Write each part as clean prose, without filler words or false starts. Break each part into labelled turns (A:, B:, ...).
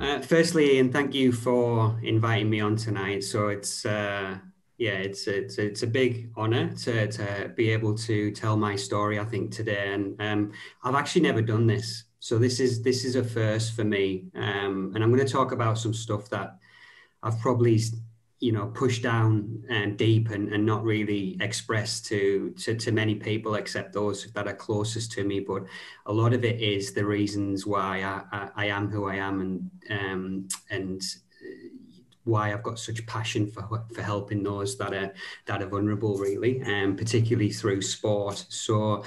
A: Firstly, Ian, thank you for inviting me on tonight. So it's a big honor to be able to tell my story, I think, today. And I've actually never done this, so this is a first for me. And I'm going to talk about some stuff that I've probably, pushed down and deep and not really expressed to many people except those that are closest to me. But a lot of it is the reasons why I am who I am and why I've got such passion for helping those that are vulnerable, really, and particularly through sport. So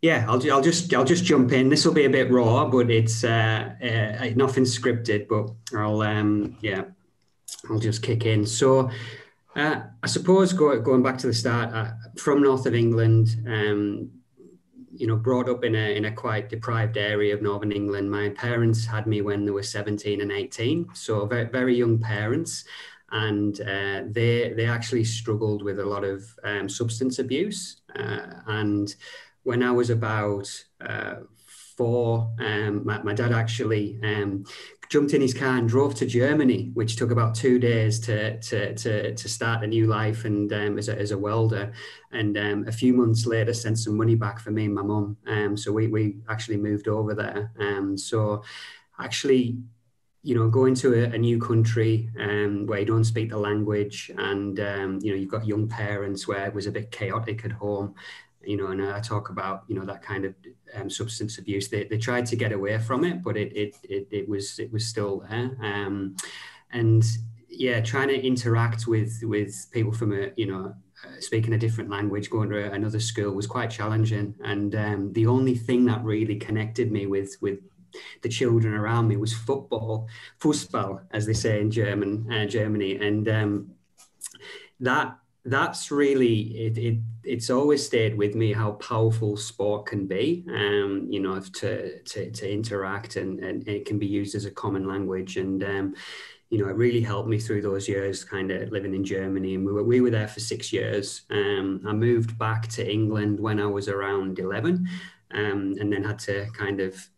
A: yeah, I'll just jump in. This will be a bit raw, but it's nothing scripted. But I'll just kick in. So, I suppose going back to the start, from north of England, brought up in a quite deprived area of northern England. My parents had me when they were 17 and 18, so very, very young parents, and they actually struggled with a lot of substance abuse. And when I was about four, my dad actually jumped in his car and drove to Germany, which took about 2 days to start a new life and as a welder. And a few months later, sent some money back for me and my mum. So we actually moved over there. So actually, going to a new country where you don't speak the language and, you've got young parents where it was a bit chaotic at home. And I talk about, that kind of substance abuse. They tried to get away from it, but it was still there. And yeah, trying to interact with people from speaking a different language, going to another school was quite challenging. And the only thing that really connected me with the children around me was football, Fußball, as they say in Germany. And that's really it's always stayed with me how powerful sport can be, to interact and it can be used as a common language. And it really helped me through those years kind of living in Germany. And we were there for 6 years. I moved back to England when I was around 11, and then had to kind of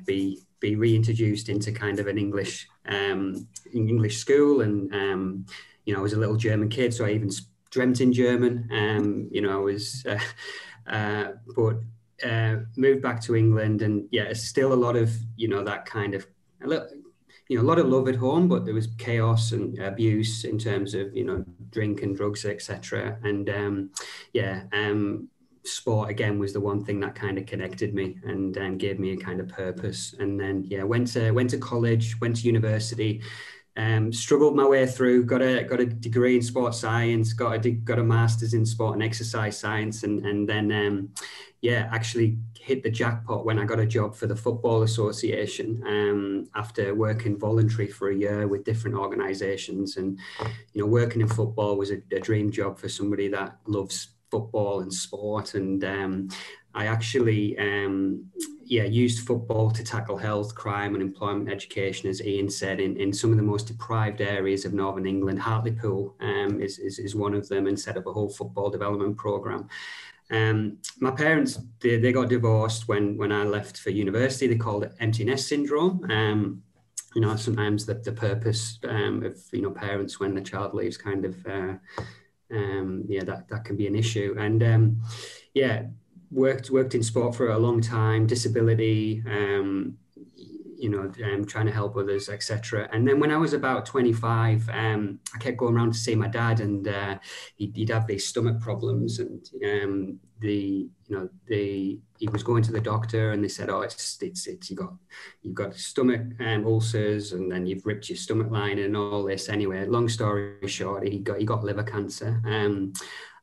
A: be reintroduced into kind of an English school. And I was a little German kid, so I even dreamt in German. I was, but moved back to England, and it's still a lot of that kind of a lot of love at home, but there was chaos and abuse in terms of drink and drugs, etc. And sport again was the one thing that kind of connected me and gave me a kind of purpose. And then went to college, went to university. Struggled my way through, got a degree in sports science, got a master's in sport and exercise science, and then actually hit the jackpot when I got a job for the Football Association after working voluntary for a year with different organisations. And working in football was a dream job for somebody that loves football and sport. And I actually used football to tackle health, crime and employment education, as Ian said, in some of the most deprived areas of northern England. Hartlepool is one of them, and set up a whole football development programme. My parents, they got divorced when I left for university. They called it empty nest syndrome. Sometimes the purpose of parents when the child leaves kind of that can be an issue. And worked in sport for a long time, disability, trying to help others, etc. And then when I was about 25, I kept going around to see my dad, and he'd have these stomach problems, and he was going to the doctor, and they said, "Oh, it's you've got stomach ulcers, and then you've ripped your stomach line and all this." Anyway, long story short, he got liver cancer.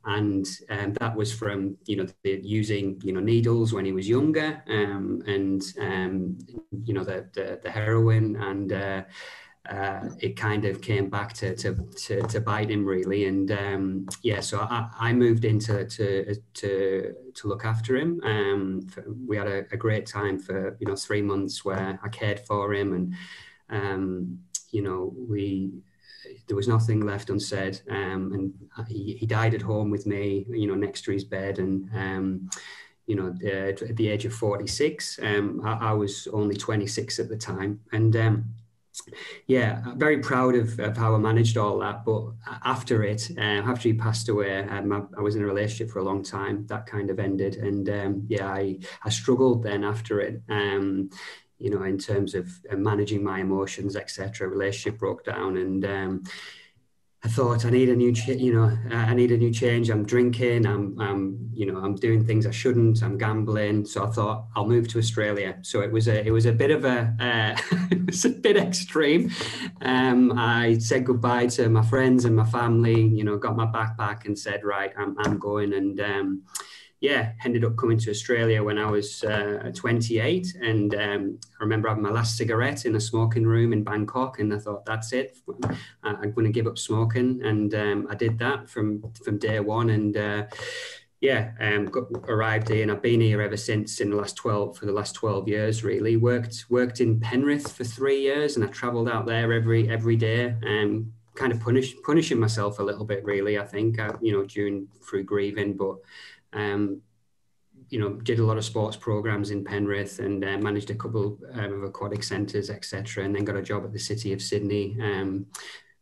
A: And that was from using needles when he was younger, and the heroin, and it kind of came back to bite him, really. And so I moved in to look after him. We had a great time for 3 months where I cared for him, and there was nothing left unsaid, and he died at home with me, next to his bed. And at the age of 46, I was only 26 at the time. And Yeah, I'm very proud of how I managed all that. But after it, after he passed away, I was in a relationship for a long time. That kind of ended, and yeah, I struggled then after it. You know, in terms of managing my emotions, etc. Relationship broke down, and I thought I need a new, you know, I need a new change. I'm drinking. You know, I'm doing things I shouldn't. I'm gambling. So I thought I'll move to Australia. So it was a bit of a, it was a bit extreme. I said goodbye to my friends and my family. You know, got my backpack and said, right, I'm going. And yeah, ended up coming to Australia when I was 28. And I remember having my last cigarette in a smoking room in Bangkok. And I thought, that's it. I'm going to give up smoking. And I did that from day one. And yeah, arrived here, and I've been here ever since in the last 12 for the last 12 years, really. Worked in Penrith for 3 years, and I traveled out there every day. Kind of punishing myself a little bit, really, I think, you know, through grieving, but you know, did a lot of sports programs in Penrith, and managed a couple of aquatic centres, etc., and then got a job at the City of Sydney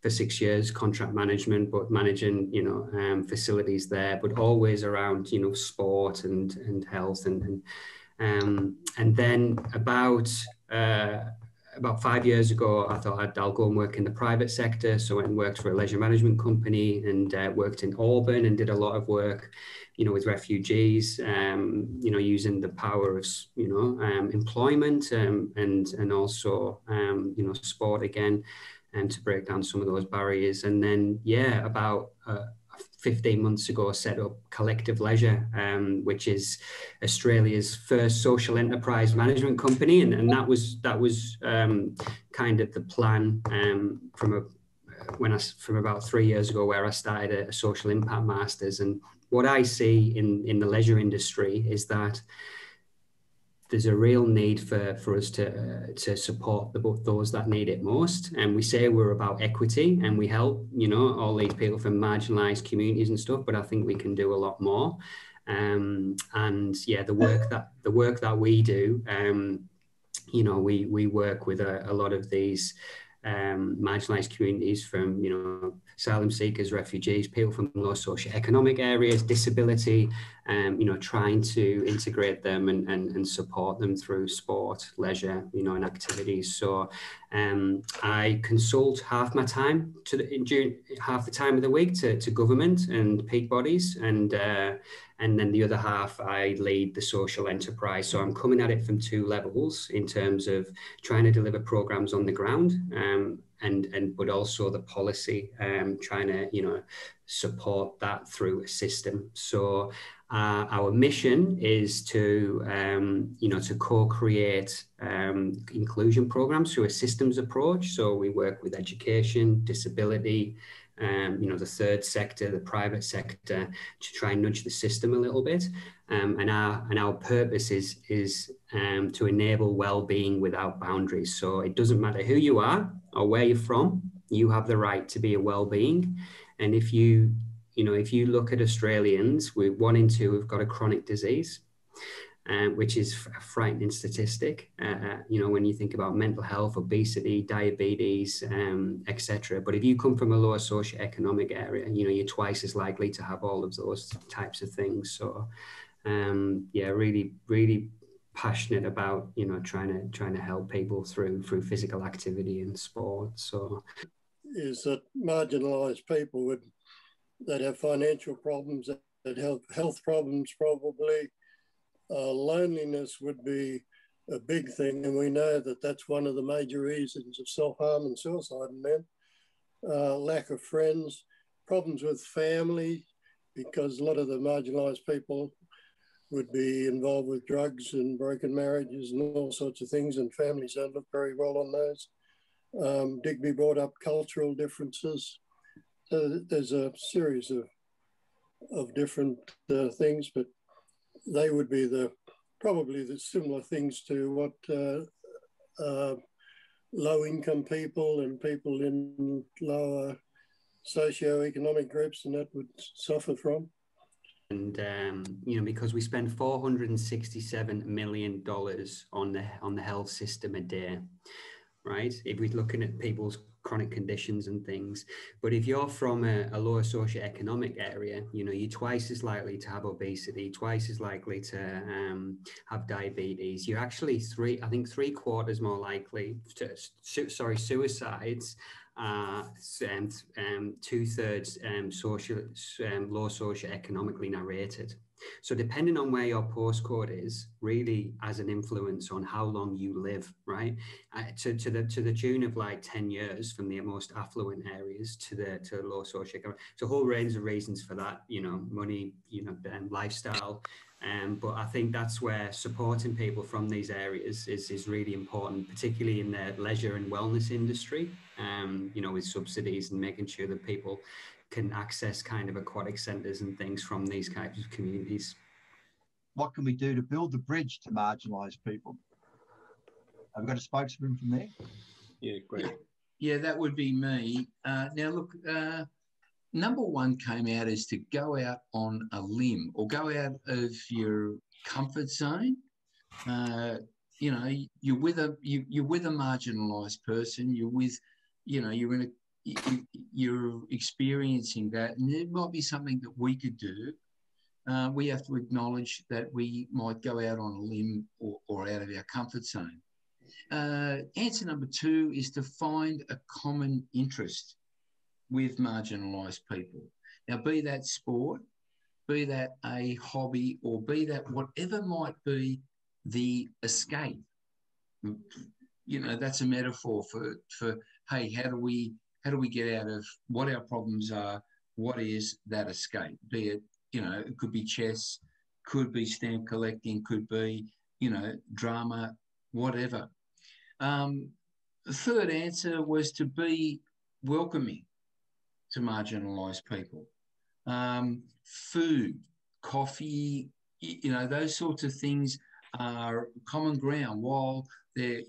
A: for 6 years, contract management, but managing, you know, facilities there, but always around, you know, sport and health, and then about 5 years ago, I thought I'll go and work in the private sector. So I went and worked for a leisure management company, and worked in Auburn, and did a lot of work, you know, with refugees, you know, using the power of, you know, employment, and also, you know, sport again, and to break down some of those barriers. And then, yeah, about 15 months ago, set up Collective Leisure, which is Australia's first social enterprise management company, and that was kind of the plan from about 3 years ago, where I started a social impact masters. And what I see in the leisure industry is that there's a real need for us to support those that need it most. And we say we're about equity, and we help, you know, all these people from marginalized communities and stuff, but I think we can do a lot more. And yeah, the work that we do, you know, we work with a lot of these marginalized communities, from, you know, asylum seekers, refugees, people from low socioeconomic areas, disability, you know, trying to integrate them and support them through sport, leisure, you know, and activities. So I consult half my time during half the time of the week to government and peak bodies, and then the other half I lead the social enterprise. So I'm coming at it from two levels, in terms of trying to deliver programs on the ground, and but also the policy, trying to, you know, support that through a system. So our mission is to, you know, to co-create inclusion programs through a systems approach. So we work with education, disability, you know, the third sector, the private sector, to try and nudge the system a little bit. And our purpose is to enable well-being without boundaries. So it doesn't matter who you are or where you're from, you have the right to be a well-being. And if you know, if you look at Australians, we're 1 in 2 have got a chronic disease, which is a frightening statistic, you know, when you think about mental health, obesity, diabetes, etc. But if you come from a lower socioeconomic area, you know, you're twice as likely to have all of those types of things. So, yeah, really passionate about, you know, trying to help people through physical activity and sport. So,
B: is that marginalised people that have financial problems, that have health problems, probably loneliness would be a big thing, and we know that that's one of the major reasons of self-harm and suicide in men. Lack of friends, problems with family, because a lot of the marginalised people would be involved with drugs and broken marriages and all sorts of things, and families don't look very well on those. Digby brought up cultural differences. So there's a series of different things, but they would be probably the similar things to what low-income people and people in lower socio-economic groups and that would suffer from.
A: And you know, because we spend $467 million on the health system a day, right? If we're looking at people's chronic conditions and things. But if you're from a lower socioeconomic area, you're twice as likely to have obesity, twice as likely to have diabetes. You're actually three quarters more likely to, suicides, two-thirds low socioeconomically narrated. So depending on where your postcode is, really has an influence on how long you live, right? To the tune of like 10 years from the most affluent areas to low socioeconomic. So a whole range of reasons for that, money, lifestyle. But I think that's where supporting people from these areas is really important, particularly in the leisure and wellness industry, with subsidies and making sure that people can access kind of aquatic centres and things from these kinds of communities.
C: What can we do to build the bridge to marginalised people? Have we got a spokesman from there?
D: Yeah, great.
E: Yeah, that would be me. Now, look, number one came out is to go out on a limb or go out of your comfort zone. You're with a marginalised person. You're with, you're experiencing that, and it might be something that we could do. We have to acknowledge that we might go out on a limb or out of our comfort zone. Answer number two is to find a common interest with marginalised people. Now, be that sport, be that a hobby, or be that whatever might be the escape. That's a metaphor for hey, how do we get out of what our problems are? What is that escape? Be it, it could be chess, could be stamp collecting, could be, drama, whatever. The third answer was to be welcoming to marginalised people. Food, coffee, those sorts of things are common ground. While there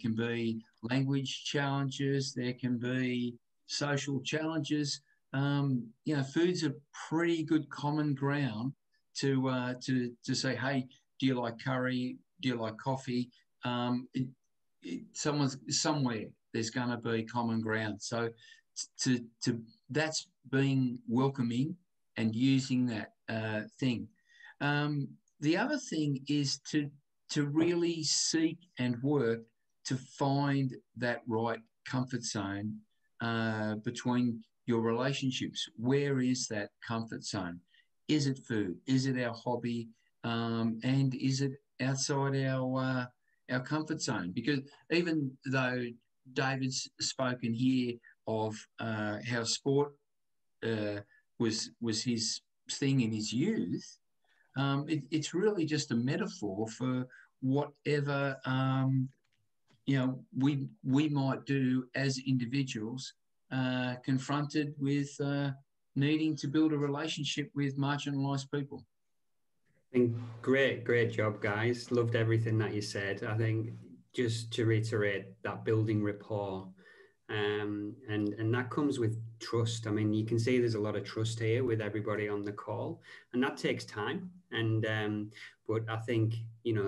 E: can be language challenges, there can be social challenges. Food's a pretty good common ground to say, hey, do you like curry? Do you like coffee? Somewhere there's going to be common ground. So that's being welcoming and using that thing. The other thing is to really seek and work to find that right comfort zone between your relationships. Where is that comfort zone? Is it food? Is it our hobby? And is it outside our comfort zone? Because even though David's spoken here of how sport was his thing in his youth, it's really just a metaphor for whatever we might do as individuals, confronted with needing to build a relationship with marginalised people.
A: I think great job, guys. Loved everything that you said. I think just to reiterate that building rapport, and that comes with trust. I mean, you can see there's a lot of trust here with everybody on the call, and that takes time. And but I think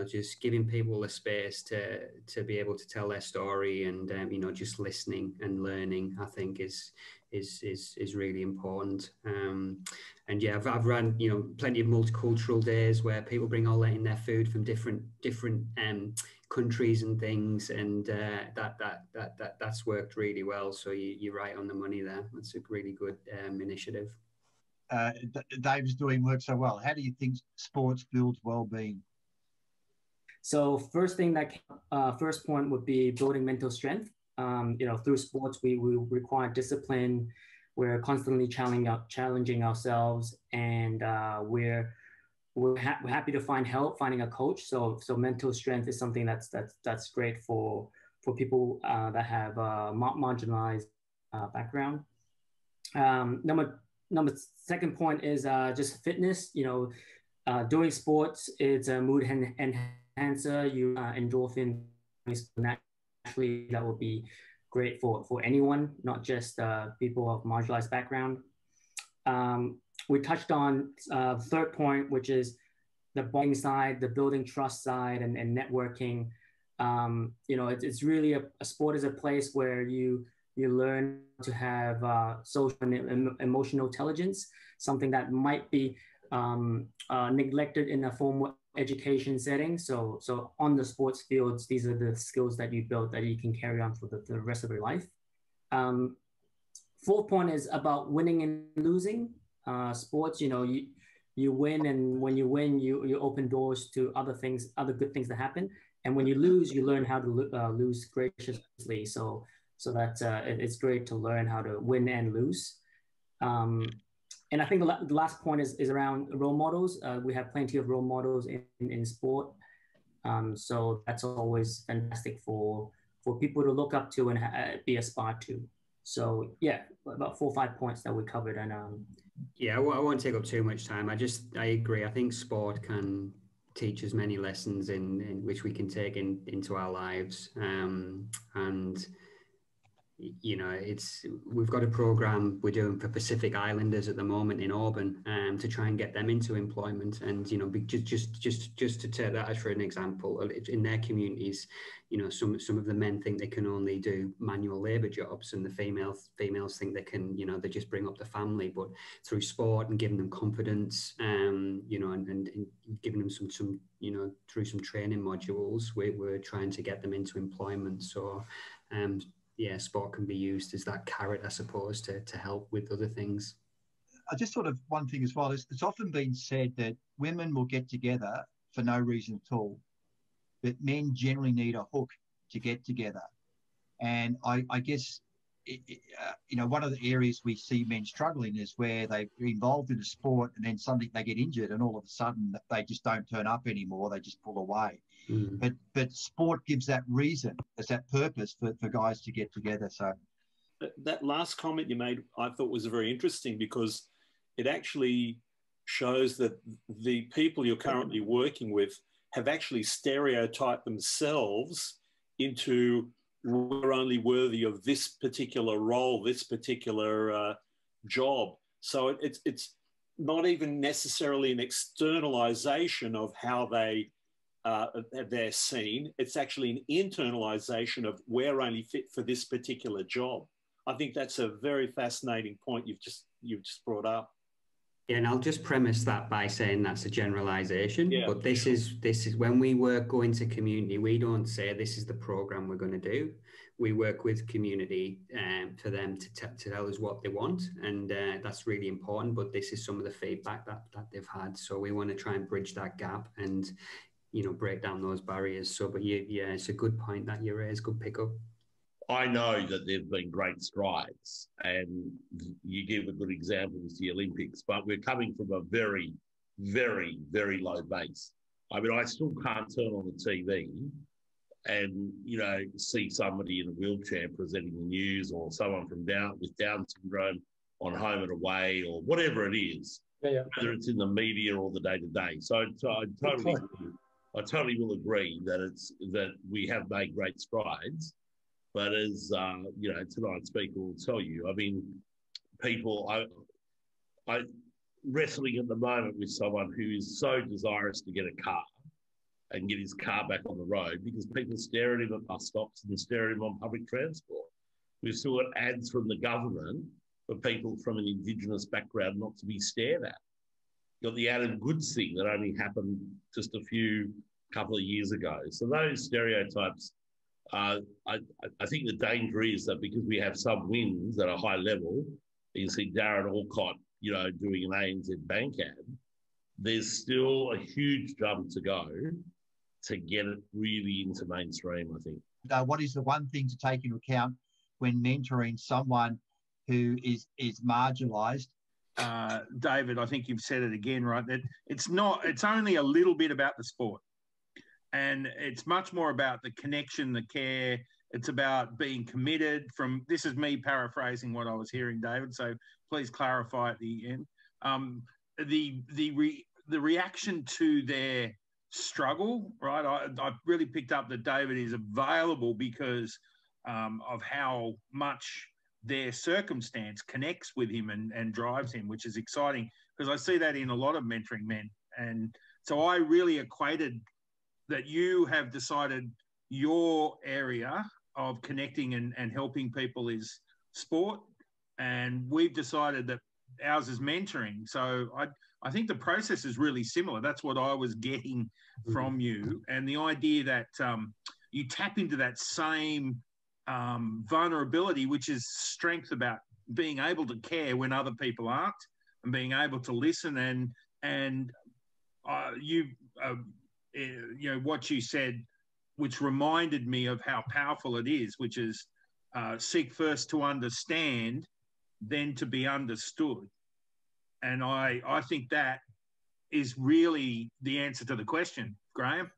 A: just giving people the space to be able to tell their story, and just listening and learning, I think is really important. And yeah, I've run plenty of multicultural days where people bring all in their food from different countries and things, and that's worked really well. So you're right on the money there. That's a really good initiative.
C: Dave's doing work so well. How do you think sports builds well-being?
F: So first point would be building mental strength. Through sports, we require discipline. We're constantly challenging ourselves, and we're happy to find help, finding a coach. So mental strength is something that's great for people that have marginalized background. Number second point is just fitness. Doing sports, it's a mood enhancer. You endorphin naturally. That would be great for anyone, not just people of marginalized background. We touched on third point, which is the bonding side, the building trust side, and networking. You know, it's really a sport is a place where you learn to have social and emotional intelligence, something that might be neglected in a formal education setting. So on the sports fields, these are the skills that you build that you can carry on for the rest of your life. Fourth point is about winning and losing. Sports, you know, you win, and when you win, you open doors to other things, other good things that happen. And when you lose, you learn how to lose graciously. So that it's great to learn how to win and lose. And I think the last point is around role models. We have plenty of role models in sport. So that's always fantastic for people to look up to and be aspired to. So yeah, about 4 or 5 points that we covered. And
A: yeah, I won't take up too much time. I agree. I think sport can teach us many lessons in which we can take into our lives. And you know, we've got a program we're doing for Pacific Islanders at the moment in Auburn, to try and get them into employment. And you know, just to take that as for an example, in their communities, you know, some of the men think they can only do manual labor jobs, and the females think they can, you know, they just bring up the family. But through sport and giving them confidence, you know, and giving them some you know, through some training modules, we're trying to get them into employment. So yeah, sport can be used as that carrot, I suppose, to help with other things.
C: I just thought of one thing as well. It's often been said that women will get together for no reason at all, but men generally need a hook to get together. And I guess, you know, one of the areas we see men struggling is where they're involved in a sport and then suddenly they get injured and all of a sudden they just don't turn up anymore. They just pull away. But sport gives that reason, as that purpose for guys to get together. So
D: that last comment you made, I thought was very interesting, because it actually shows that the people you're currently working with have actually stereotyped themselves into, we're only worthy of this particular role, this particular job. So it's not even necessarily an externalization of how they're seen. It's actually an internalization of, we're only fit for this particular job. I think that's a very fascinating point you've just brought up.
A: Yeah, and I'll just premise that by saying that's a generalization.
D: Yeah,
A: but this is when we go into community, we don't say this is the program we're going to do. We work with community for them to tell us what they want, and that's really important. But this is some of the feedback that they've had, so we want to try and bridge that gap and, you know, break down those barriers. So, but yeah, it's a good point that you raised. Good pickup.
G: I know that there have been great strides, and you give a good example with the Olympics, but we're coming from a very, very, very low base. I mean, I still can't turn on the TV and, you know, see somebody in a wheelchair presenting the news, or someone with Down syndrome on Home and Away, or whatever it is, whether it's in the media or the day-to-day. So I totally will agree that we have made great strides. But as you know, tonight's speaker will tell you, I mean, people, I wrestling at the moment with someone who is so desirous to get a car and get his car back on the road, because people stare at him at bus stops and stare at him on public transport. We've still got ads from the government for people from an Indigenous background not to be stared at. You've got the added goods thing that only happened just a couple of years ago. So those stereotypes, I think the danger is that because we have some wins at a high level, you see Darren Alcott, you know, doing an ANZ Bank ad, there's still a huge jump to go to get it really into mainstream, I think.
C: What is the one thing to take into account when mentoring someone who is marginalised?
H: David, I think you've said it again, right? That it's only a little bit about the sport. And it's much more about the connection, the care. It's about being committed. This is me paraphrasing what I was hearing, David, so please clarify at the end. The reaction to their struggle, right? I really picked up that David is available because of how much their circumstance connects with him and drives him, which is exciting, because I see that in a lot of mentoring men. And so I really equated that you have decided your area of connecting and helping people is sport, and we've decided that ours is mentoring. So I think the process is really similar. That's what I was getting from you, and the idea that you tap into that same vulnerability, which is strength about being able to care when other people aren't, and being able to listen. And you know what you said, which reminded me of how powerful it is, which is seek first to understand, then to be understood. And I think that is really the answer to the question, Graham.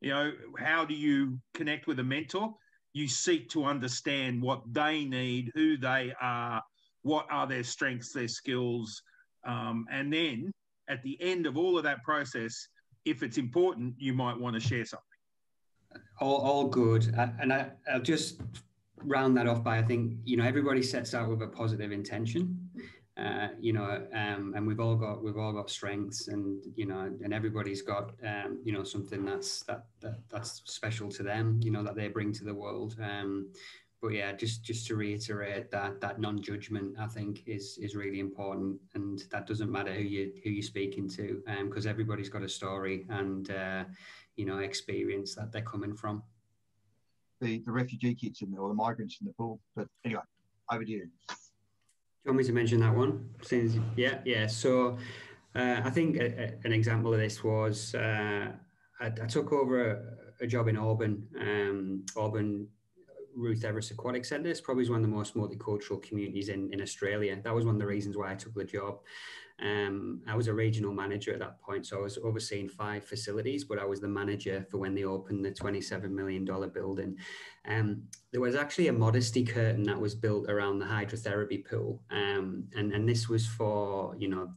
H: You know, how do you connect with a mentor? You seek to understand what they need, who they are, what are their strengths, their skills, and then at the end of all of that process, if it's important, you might want to share something.
A: All good. I'll just round that off by, I think, you know, everybody sets out with a positive intention, you know, and we've all got strengths, and, you know, and everybody's got, you know, something that's special to them, you know, that they bring to the world. But yeah, just to reiterate that non-judgment, I think is really important, and that doesn't matter who you're speaking to, because everybody's got a story and you know, experience that they're coming from.
C: The refugee kids or the migrants in the pool. But anyway, over to you.
A: Do you want me to mention that one? Yeah. So I think an example of this was I took over a job in Auburn. Auburn Ruth Everest Aquatic Centre is probably one of the most multicultural communities in Australia. That was one of the reasons why I took the job. I was a regional manager at that point, so I was overseeing 5 facilities, but I was the manager for when they opened the $27 million building. There was actually a modesty curtain that was built around the hydrotherapy pool, and this was for, you know,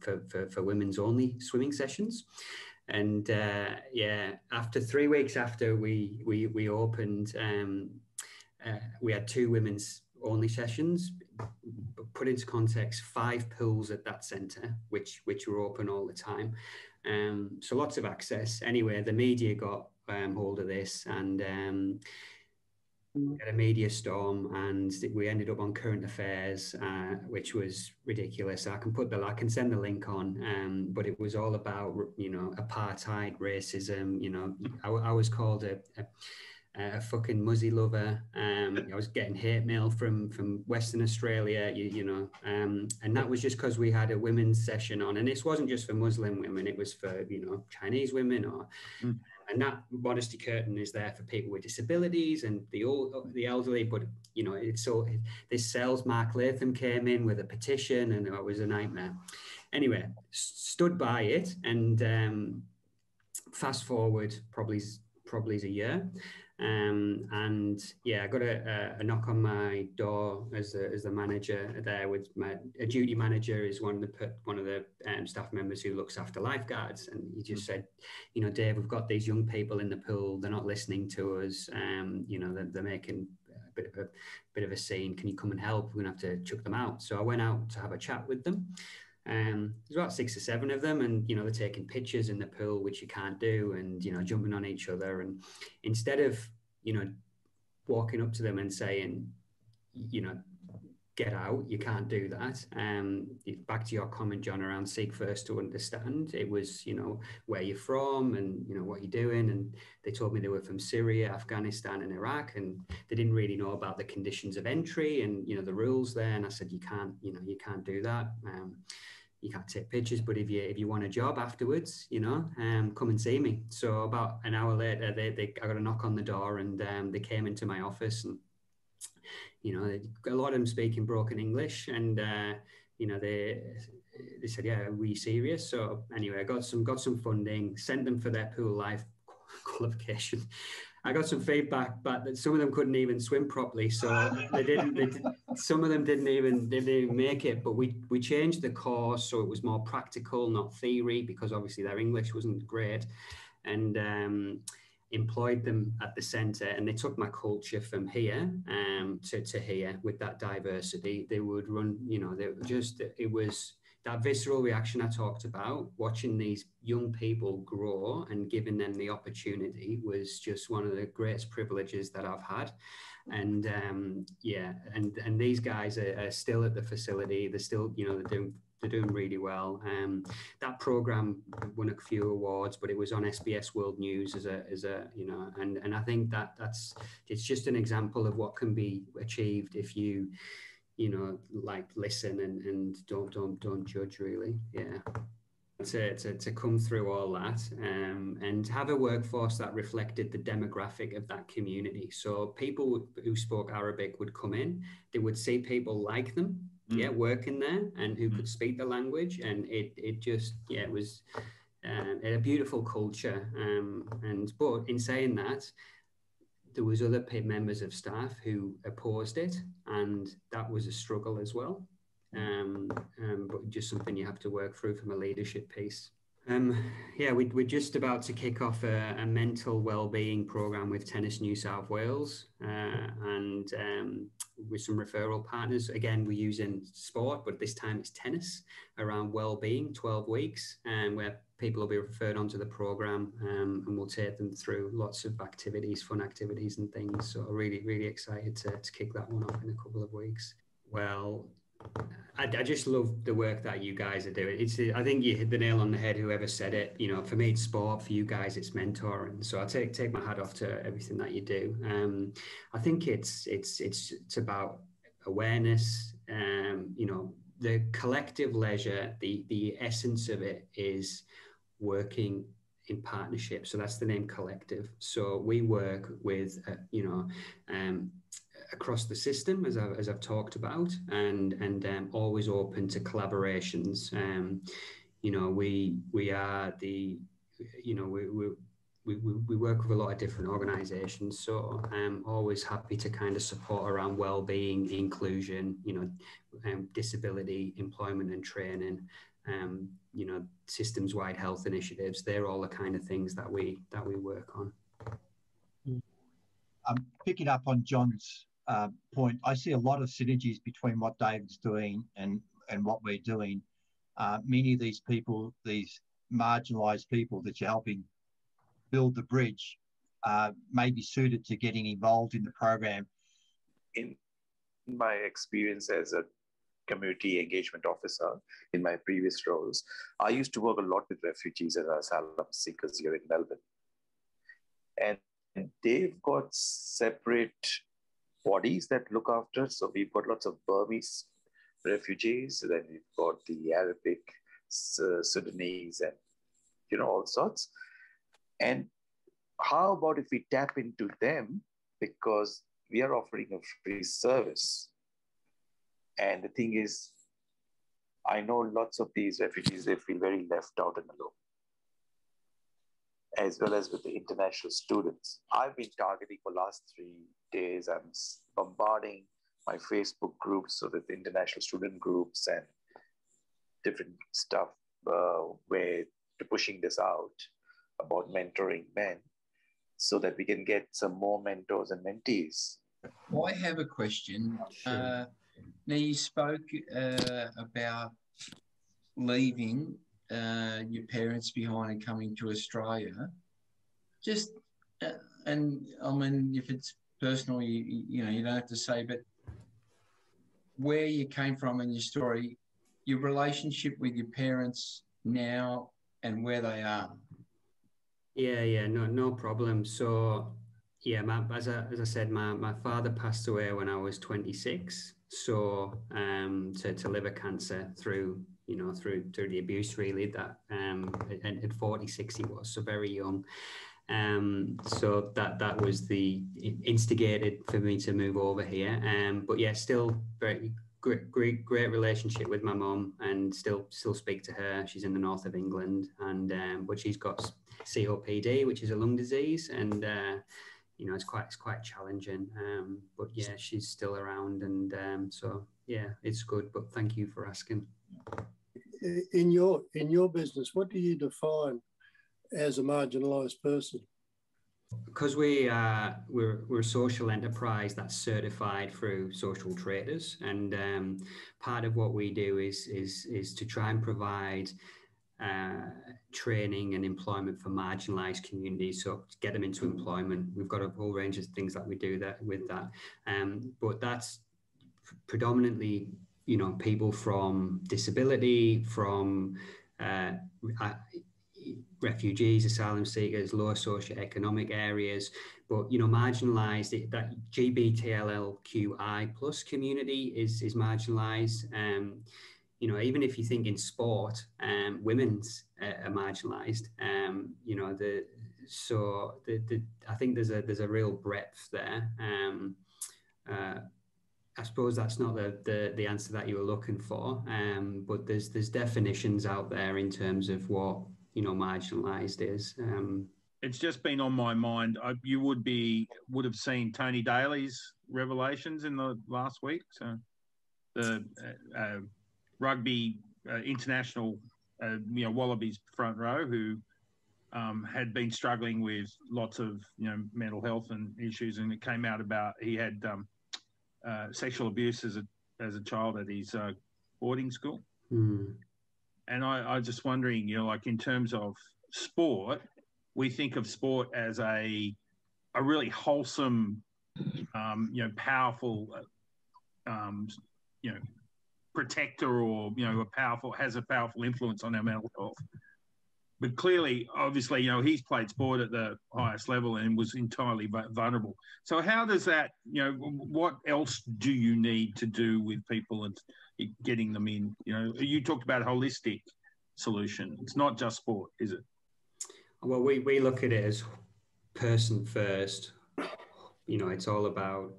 A: for women's only swimming sessions. And yeah, after 3 weeks after we opened, we had 2 women's only sessions. Put into context, 5 pools at that centre, which were open all the time. So lots of access. Anyway, the media got hold of this, and we had a media storm, and we ended up on Current Affairs, which was ridiculous. I can send the link on, but it was all about, you know, apartheid, racism. You know, I was called a fucking muzzy lover. I was getting hate mail from Western Australia, you know, and that was just because we had a women's session on, and this wasn't just for Muslim women, it was for, you know, Chinese women, or and that modesty curtain is there for people with disabilities and the elderly. But, you know, it's so this sales, Mark Latham came in with a petition, and it was a nightmare. Anyway, stood by it, and fast forward probably is a year. And yeah, I got a knock on my door as the manager there. With a duty manager is one of the staff members who looks after lifeguards, and he just said, you know, Dave, we've got these young people in the pool. They're not listening to us. You know, they're making a bit of a scene. Can you come and help? We're gonna have to chuck them out. So I went out to have a chat with them. There's about 6 or 7 of them, and, you know, they're taking pictures in the pool, which you can't do, and, you know, jumping on each other. And instead of, you know, walking up to them and saying, you know, get out, you can't do that. Back to your comment, John, around seek first to understand. It was, you know, where you're from and, you know, what you're doing. And they told me they were from Syria, Afghanistan and Iraq, and they didn't really know about the conditions of entry and, you know, the rules there. And I said, you can't do that. You can't take pictures, but if you want a job afterwards, you know, come and see me. So about an hour later, I got a knock on the door, and they came into my office, and, you know, a lot of them speaking broken English, and you know, they said, yeah, are we serious? So anyway, I got some funding, sent them for their pool life qualification. I got some feedback, but some of them couldn't even swim properly, so some of them didn't even make it. But we changed the course so it was more practical, not theory, because obviously their English wasn't great, and employed them at the centre. And they took my culture from here to here with that diversity. They would run, you know, it that visceral reaction I talked about, watching these young people grow and giving them the opportunity was just one of the greatest privileges that I've had. And yeah, and these guys are still at the facility. They're still, you know, they're doing really well. That program won a few awards, but it was on SBS World News as a you know, and I think it's just an example of what can be achieved if you know, like listen and don't judge, really. Yeah. To come through all that and have a workforce that reflected the demographic of that community. So people who spoke Arabic would come in, they would see people like them, working there and who could speak the language. And it just, it was a beautiful culture. But in saying that, there was other members of staff who opposed it, and that was a struggle as well. But just something you have to work through from a leadership piece. Yeah, we're just about to kick off a mental wellbeing program with Tennis New South Wales, and with some referral partners. Again, we're using sport, but this time it's tennis around wellbeing, 12 weeks, where people will be referred onto the program, and we'll take them through lots of activities, fun activities and things. So really, really excited to kick that one off in a couple of weeks. Well, I just love the work that you guys are doing. I think you hit the nail on the head, whoever said it. You know, for me, it's sport. For you guys, it's mentoring. So I take my hat off to everything that you do. I think it's about awareness. You know, the collective leisure, the essence of it is working in partnership. So that's the name collective. So we work with, you know, across the system, as I've talked about, and always open to collaborations. You know, we are the, you know, we work with a lot of different organisations, so I'm always happy to kind of support around well-being, inclusion, you know, disability, employment and training, you know, systems-wide health initiatives. They're all the kind of things that we work on.
C: Picking up on John's point, I see a lot of synergies between what David's doing and what we're doing. Many of these people, these marginalised people that you're helping build the bridge, may be suited to getting involved in the program.
I: In my experience as a community engagement officer in my previous roles, I used to work a lot with refugees and asylum seekers here in Melbourne. And they've got separate bodies that look after. So we've got lots of Burmese refugees, then we've got the Arabic, Sudanese, and, you know, all sorts. And how about if we tap into them, because we are offering a free service. And the thing is, I know lots of these refugees, they feel very left out and alone, as well as with the international students. I've been targeting for the last 3 days. I'm bombarding my Facebook groups with international student groups and different stuff where to pushing this out about mentoring men so that we can get some more mentors and mentees.
E: I have a question.
A: Sure.
E: Now, you spoke about leaving your parents behind and coming to Australia. Just, and I mean, if it's personal, you know, you don't have to say, but where you came from in your story, your relationship with your parents now and where they are.
A: Yeah, no problem. So, yeah, as I said, my father passed away when I was 26. So, to liver cancer through the abuse, really, that at 46 he was, so very young. So that was the instigated for me to move over here. But yeah, still very great relationship with my mum, and still speak to her. She's in the north of England, and but she's got COPD, which is a lung disease, and you know, it's quite challenging. But yeah, she's still around, and so yeah, it's good. But thank you for asking.
B: In your business, what do you define as a marginalised person?
A: Because we're a social enterprise that's certified through social traders, and part of what we do is to try and provide training and employment for marginalized communities, so to get them into employment. We've got a whole range of things that we do that with that, but that's predominantly, you know, people from disability, from refugees, asylum seekers, lower socioeconomic areas, but, you know, marginalised, that GBTLQI plus community is marginalised. You know, even if you think in sport, women's are marginalised. You know, I think there's a real breadth there. I suppose that's not the answer that you were looking for, but there's definitions out there in terms of what, you know, marginalised is.
H: It's just been on my mind. You would have seen Tony Daly's revelations in the last week. So the rugby international, you know, Wallabies front row, who had been struggling with lots of, you know, mental health and issues, and it came out about he had sexual abuse as a child at his boarding school.
A: Mm.
H: And I just wondering, you know, like in terms of sport, we think of sport as a really wholesome, you know, powerful, you know, protector, or, you know, has a powerful influence on our mental health. But clearly, obviously, you know, he's played sport at the highest level and was entirely vulnerable. So how does that, you know, what else do you need to do with people and getting them in? You know, you talked about a holistic solution. It's not just sport, is it?
A: Well, we look at it as person first. You know, it's all about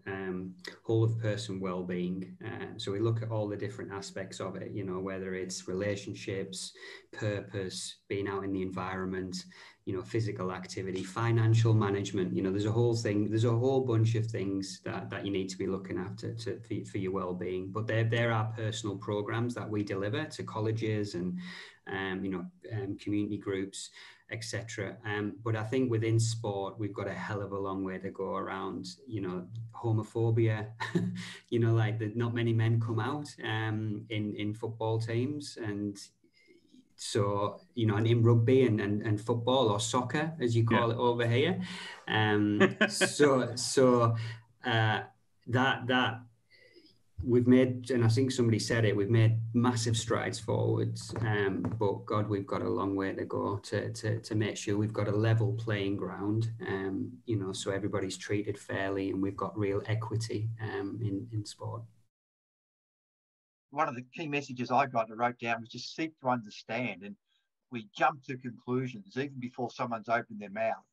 A: whole of person well-being. So we look at all the different aspects of it, you know, whether it's relationships, purpose, being out in the environment, you know, physical activity, financial management. You know, there's a whole bunch of things that you need to be looking after for your well-being. But there are personal programs that we deliver to colleges and you know, community groups, etc. But I think within sport, we've got a hell of a long way to go around, you know, homophobia. You know, like not many men come out in football teams, and so, you know, and in rugby and football, or soccer as you call it over here. That we've made, and I think somebody said it, we've made massive strides forwards, but God, we've got a long way to go to make sure we've got a level playing ground, you know, so everybody's treated fairly and we've got real equity in sport.
C: One of the key messages I wrote down was just seek to understand, and we jump to conclusions even before someone's opened their mouth.